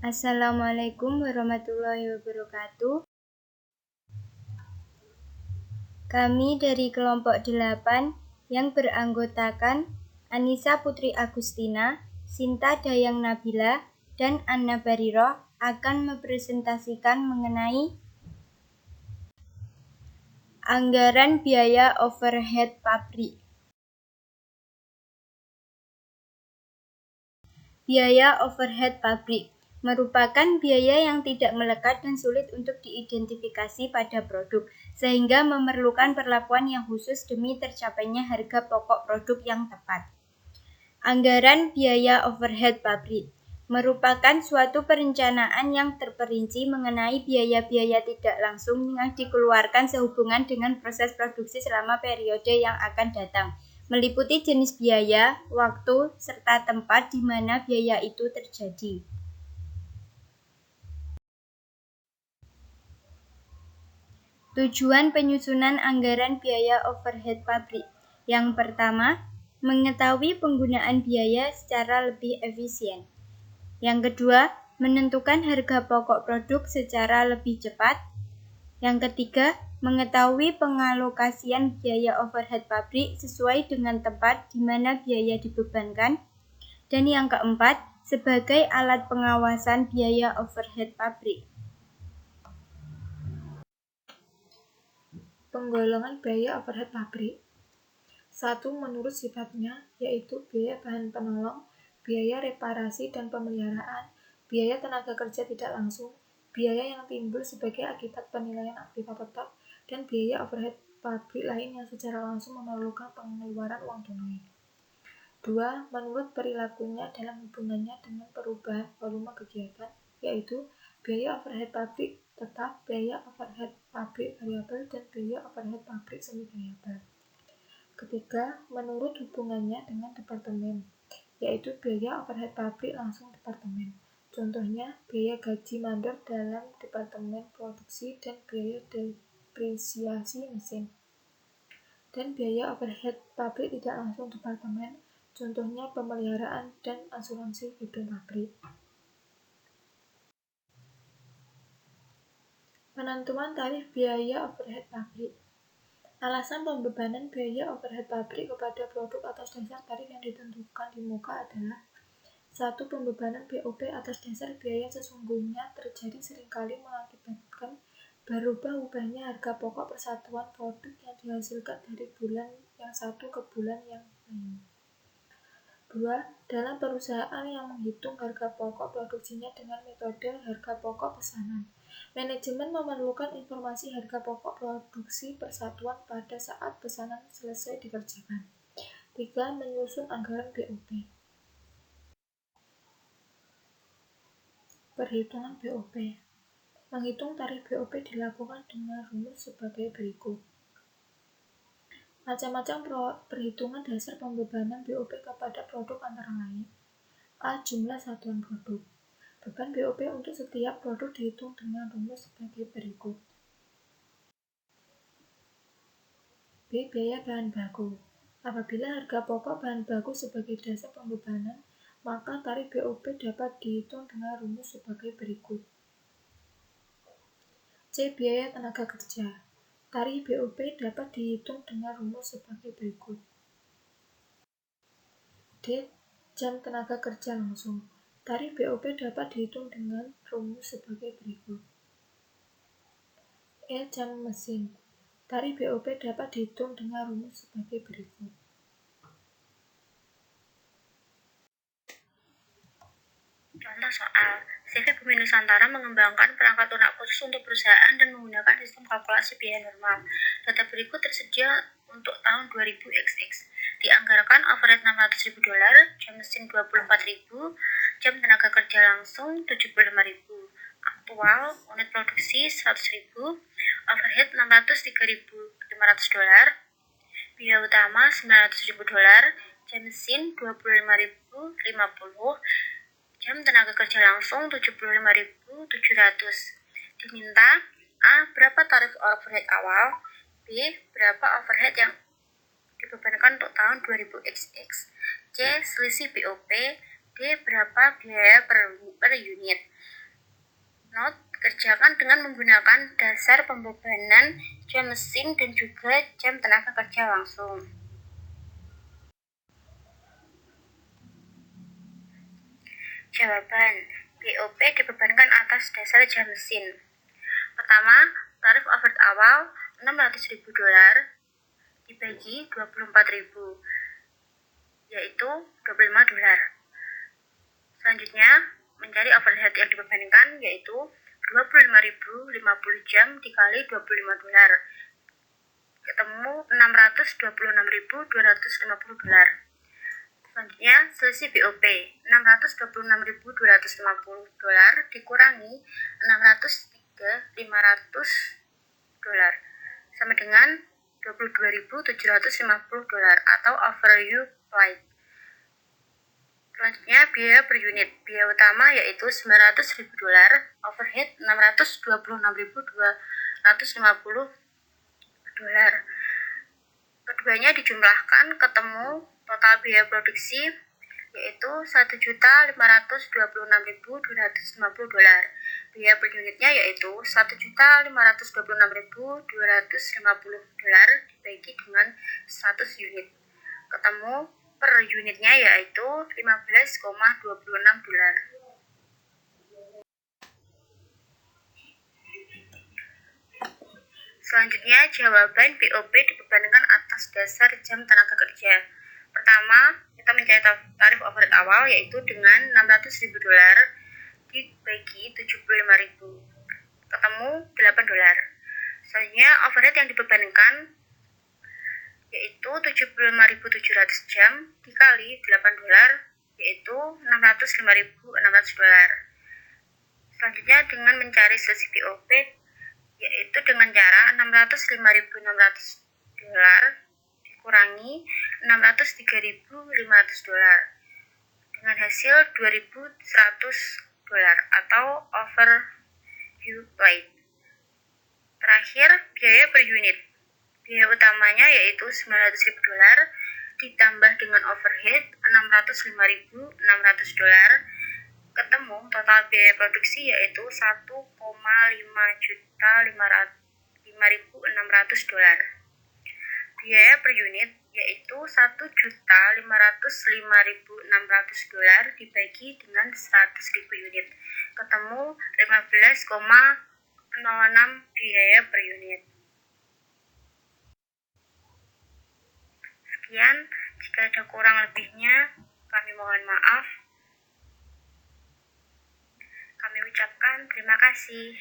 Assalamualaikum warahmatullahi wabarakatuh. Kami dari kelompok 8 yang beranggotakan Anissa Putri Agustina, Sinta Dayang Nabila, dan Anna Bariroh akan mempresentasikan mengenai anggaran biaya overhead pabrik. Biaya overhead pabrik merupakan biaya yang tidak melekat dan sulit untuk diidentifikasi pada produk, sehingga memerlukan perlakuan yang khusus demi tercapainya harga pokok produk yang tepat. Anggaran biaya overhead pabrik merupakan suatu perencanaan yang terperinci mengenai biaya-biaya tidak langsung yang dikeluarkan sehubungan dengan proses produksi selama periode yang akan datang, meliputi jenis biaya, waktu, serta tempat di mana biaya itu terjadi. Tujuan penyusunan anggaran biaya overhead pabrik. Yang pertama, mengetahui penggunaan biaya secara lebih efisien. Yang kedua, menentukan harga pokok produk secara lebih cepat. Yang ketiga, mengetahui pengalokasian biaya overhead pabrik sesuai dengan tempat di mana biaya dibebankan. Dan yang keempat, sebagai alat pengawasan biaya overhead pabrik. Penggolongan biaya overhead pabrik. 1. Menurut sifatnya, yaitu biaya bahan penolong, biaya reparasi dan pemeliharaan, biaya tenaga kerja tidak langsung, biaya yang timbul sebagai akibat penilaian aktiva tetap, dan biaya overhead pabrik lain yang secara langsung memerlukan pengeluaran uang tunai. 2. Menurut perilakunya dalam hubungannya dengan perubahan volume kegiatan, yaitu biaya overhead pabrik tetap, biaya overhead pabrik variabel, dan biaya overhead pabrik semi variabel. Ketiga, menurut hubungannya dengan departemen, yaitu biaya overhead pabrik langsung departemen. Contohnya, biaya gaji mandor dalam departemen produksi dan biaya depresiasi mesin. Dan biaya overhead pabrik tidak langsung departemen, contohnya pemeliharaan dan asuransi gedung pabrik. Penentuan tarif biaya overhead pabrik. Alasan pembebanan biaya overhead pabrik kepada produk atas dasar tarif yang ditentukan di muka adalah 1. Pembebanan BOP atas dasar biaya sesungguhnya terjadi seringkali mengakibatkan berubah-ubahnya harga pokok persatuan produk yang dihasilkan dari bulan yang satu ke bulan yang lain. 2. Dalam perusahaan yang menghitung harga pokok produksinya dengan metode harga pokok pesanan, manajemen memerlukan informasi harga pokok produksi persatuan pada saat pesanan selesai dikerjakan. 3. Menyusun anggaran BOP. Perhitungan BOP. Menghitung tarif BOP dilakukan dengan rumus sebagai berikut. Macam-macam perhitungan dasar pembebanan BOP kepada produk antara lain. A. Jumlah satuan produk. Beban BOP untuk setiap produk dihitung dengan rumus sebagai berikut. B. Biaya bahan baku. Apabila harga pokok bahan baku sebagai dasar pembebanan, maka tarif BOP dapat dihitung dengan rumus sebagai berikut. C. Biaya tenaga kerja. Tarif BOP dapat dihitung dengan rumus sebagai berikut. D. Jam tenaga kerja langsung. Tarif BOP dapat dihitung dengan rumus sebagai berikut. E. Jam mesin. Tarif BOP dapat dihitung dengan rumus sebagai berikut. Contoh soal, CV Bumi Nusantara mengembangkan perangkat lunak khusus untuk perusahaan dan menggunakan sistem kalkulasi biaya normal. Data berikut tersedia untuk tahun 2000XX. Dianggarkan overhead $600.000, jam mesin 24.000, jam tenaga kerja langsung 75.000. Aktual, unit produksi 100.000, overhead $603.500, biaya utama $900.000, jam mesin 25.050, jam tenaga kerja langsung 75.700. Diminta A. Berapa tarif overhead awal? B. Berapa overhead yang dibebankan untuk tahun 2000XX? C. Selisih BOP. D. Berapa biaya per unit? Note, kerjakan dengan menggunakan dasar pembebanan jam mesin dan juga jam tenaga kerja langsung. Jawaban, BOP dibebankan atas dasar jam mesin. Pertama, tarif overhead awal $600.000 dibagi 24.000, yaitu $25. Selanjutnya, mencari overhead yang dibebankan, yaitu 25.050 jam dikali $25, ketemu $626.250. Selanjutnya, selisih BOP $626.250 dikurangi $603.500 sama dengan $22.750 atau overview flight. Selanjutnya, biaya per unit. Biaya utama yaitu $900.000, overhead $626.250. Keduanya dijumlahkan ketemu total biaya produksi yaitu $1.526.250. Biaya per unitnya yaitu $1.526.250 dibagi dengan 100 unit. Ketemu per unitnya yaitu $15,26. Selanjutnya, jawaban BOP dibebankan atas dasar jam tenaga kerja. Pertama, kita mencari tarif overhead awal yaitu dengan $600.000 dibagi 75.000, ketemu $8. Selanjutnya, overhead yang dibebankan yaitu 75.700 jam dikali $8, yaitu $605.600. Selanjutnya, dengan mencari selisih BOP yaitu dengan cara $605.600 dikurangi $603.500 dengan hasil $2.100 atau overview flight. Terakhir, biaya per unit. Biaya utamanya yaitu $900.000 ditambah dengan overhead $605.600, ketemu total biaya produksi yaitu $1,505.600. Biaya per unit yaitu $1.505.600 dibagi dengan 100.000 unit, ketemu 15,06 biaya per unit. Sekian, jika ada kurang lebihnya, kami mohon maaf. Kami ucapkan terima kasih.